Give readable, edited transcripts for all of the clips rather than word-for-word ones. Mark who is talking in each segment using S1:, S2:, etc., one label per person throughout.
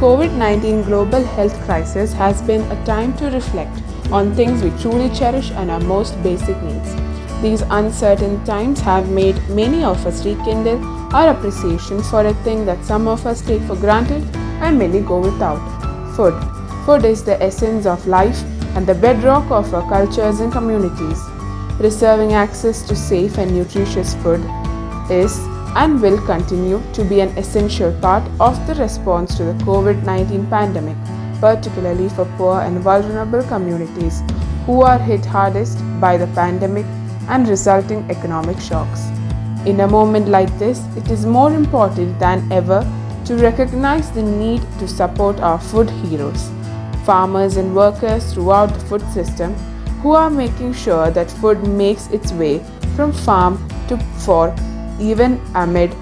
S1: COVID-19 global health crisis has been a time to reflect on things we truly cherish and our most basic needs. These uncertain times have made many of us rekindle our appreciation for a thing that some of us take for granted and many go without: food. Food is the essence of life and the bedrock of our cultures and communities. Preserving access to safe and nutritious food is and will continue to be an essential part of the response to the COVID-19 pandemic, particularly for poor and vulnerable communities who are hit hardest by the pandemic and resulting economic shocks. In a moment like this, it is more important than ever to recognize the need to support our food heroes, farmers and workers throughout the food system who are making sure that food makes its way from farm to fork even amid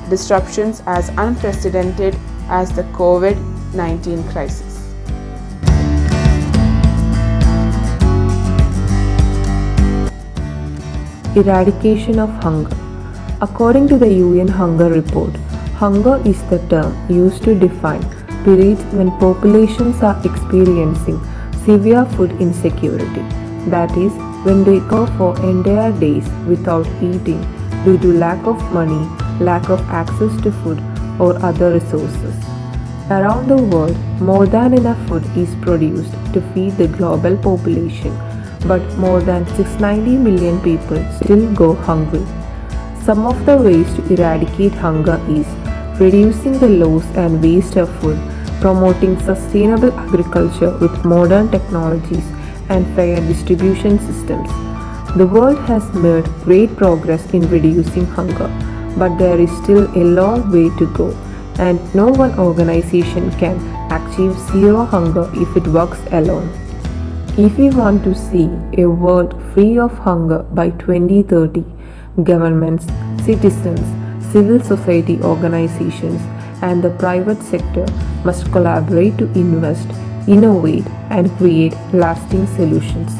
S1: disruptions as unprecedented as the COVID-19 crisis.
S2: Eradication of hunger. According to the UN Hunger Report, hunger is the term used to define periods when populations are experiencing severe food insecurity. That is, when they go for entire days without eating due to lack of money, lack of access to food, or other resources. Around the world, more than enough food is produced to feed the global population, but more than 690 million people still go hungry. Some of the ways to eradicate hunger is reducing the loss and waste of food, promoting sustainable agriculture with modern technologies and fair distribution systems. The world has made great progress in reducing hunger, but there is still a long way to go, and no one organization can achieve zero hunger if it works alone. If we want to see a world free of hunger by 2030, governments, citizens, civil society organizations, and the private sector must collaborate to invest, innovate, and create lasting solutions.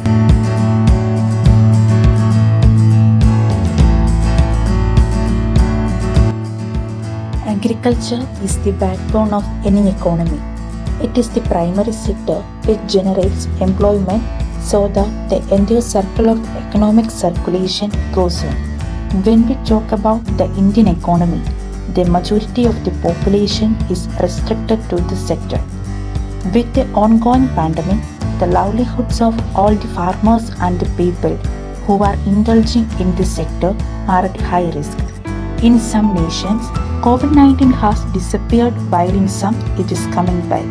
S3: Agriculture is the backbone of any economy. It is the primary sector which generates employment so that the entire circle of economic circulation goes on. When we talk about the Indian economy, the majority of the population is restricted to this sector. With the ongoing pandemic, the livelihoods of all the farmers and the people who are indulging in this sector are at high risk. In some nations, COVID-19 has disappeared, while in some it is coming back.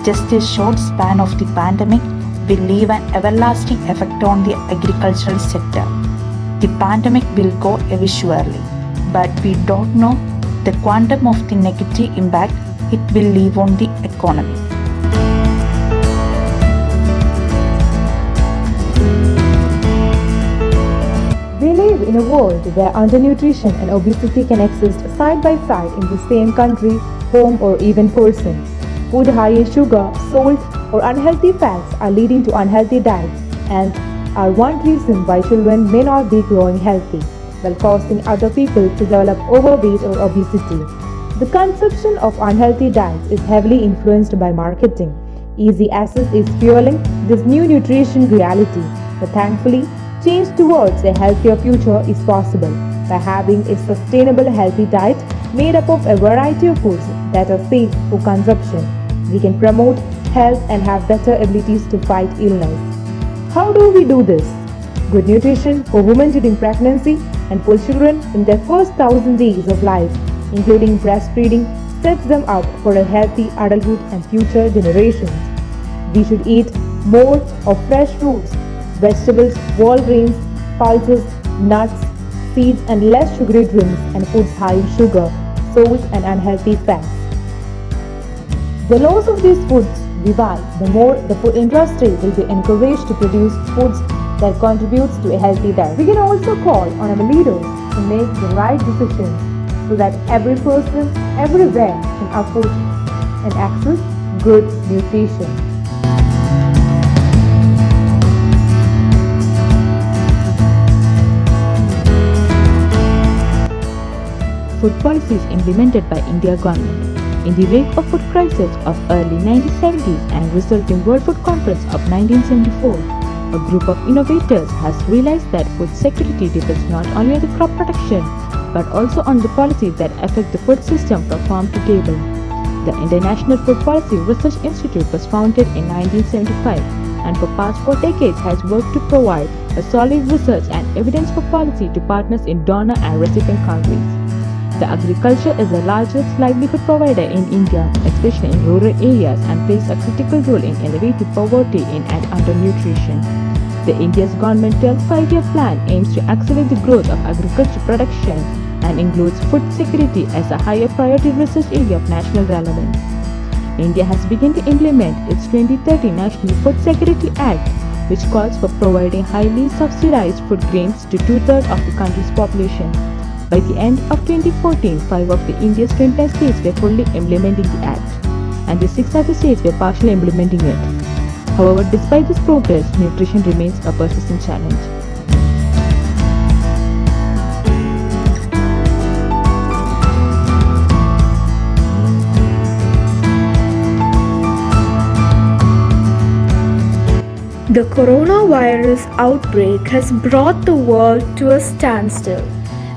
S3: Just a short span of the pandemic will leave an everlasting effect on the agricultural sector. The pandemic will go away surely, but we don't know the quantum of the negative impact it will leave on the economy.
S4: We live in a world where undernutrition and obesity can exist side by side in the same country, home, or even person. Food high in sugar, salt, or unhealthy fats are leading to unhealthy diets and are one reason why children may not be growing healthy, while causing other people to develop overweight or obesity. The consumption of unhealthy diets is heavily influenced by marketing. Easy access is fueling this new nutrition reality, but thankfully, change towards a healthier future is possible by having a sustainable healthy diet made up of a variety of foods that are safe for consumption. We can promote health and have better abilities to fight illness. How do we do this? Good nutrition for women during pregnancy and for children in their first 1,000 days of life, including breastfeeding, sets them up for a healthy adulthood and future generations. We should eat more of fresh fruits, vegetables, whole grains, pulses, nuts, seeds, and less sugary drinks and foods high in sugar, salt, and unhealthy fats. The loss of these foods we buy, the more the food industry will be encouraged to produce foods that contributes to a healthy diet. We can also call on our leaders to make the right decisions so that every person, everywhere can afford and access good nutrition.
S3: Food policy is implemented by India government.
S5: In the wake of food crisis of early 1970s and resulting World Food Conference of 1974, a group of innovators has realized that food security depends not only on the crop protection but also on the policies that affect the food system from farm to table. The International Food Policy Research Institute was founded in 1975 and for past 4 decades has worked to provide a solid research and evidence for policy to partners in donor and recipient countries. The agriculture is the largest livelihood provider in India, especially in rural areas, and plays a critical role in elevating poverty and undernutrition. The India's governmental 5-year plan aims to accelerate the growth of agriculture production and includes food security as a higher priority research area of national relevance. India has begun to implement its 2030 National Food Security Act, which calls for providing highly subsidized food grains to two-thirds of the country's population. By the end of 2014, 5 of the India's 29 states were fully implementing the Act, and the 6 other states were partially implementing it. However, despite this progress, nutrition remains a persistent challenge.
S6: The coronavirus outbreak has brought the world to a standstill,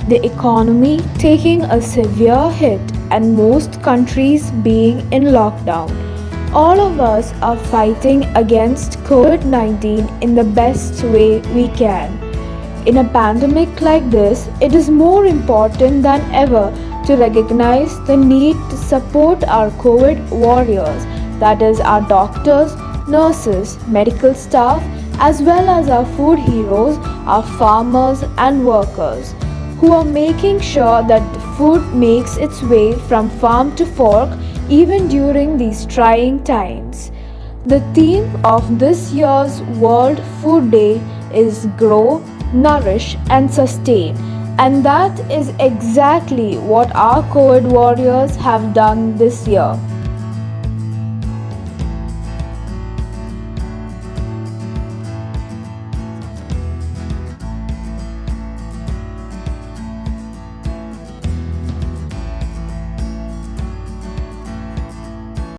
S6: the economy taking a severe hit and most countries being in lockdown. All of us are fighting against COVID-19 in the best way we can. In a pandemic like this, it is more important than ever to recognize the need to support our COVID warriors, that is, our doctors, nurses, medical staff, as well as our food heroes, our farmers and workers, who are making sure that the food makes its way from farm to fork even during these trying times. The theme of this year's World Food Day is Grow, Nourish and Sustain, and that is exactly what our COVID warriors have done this year.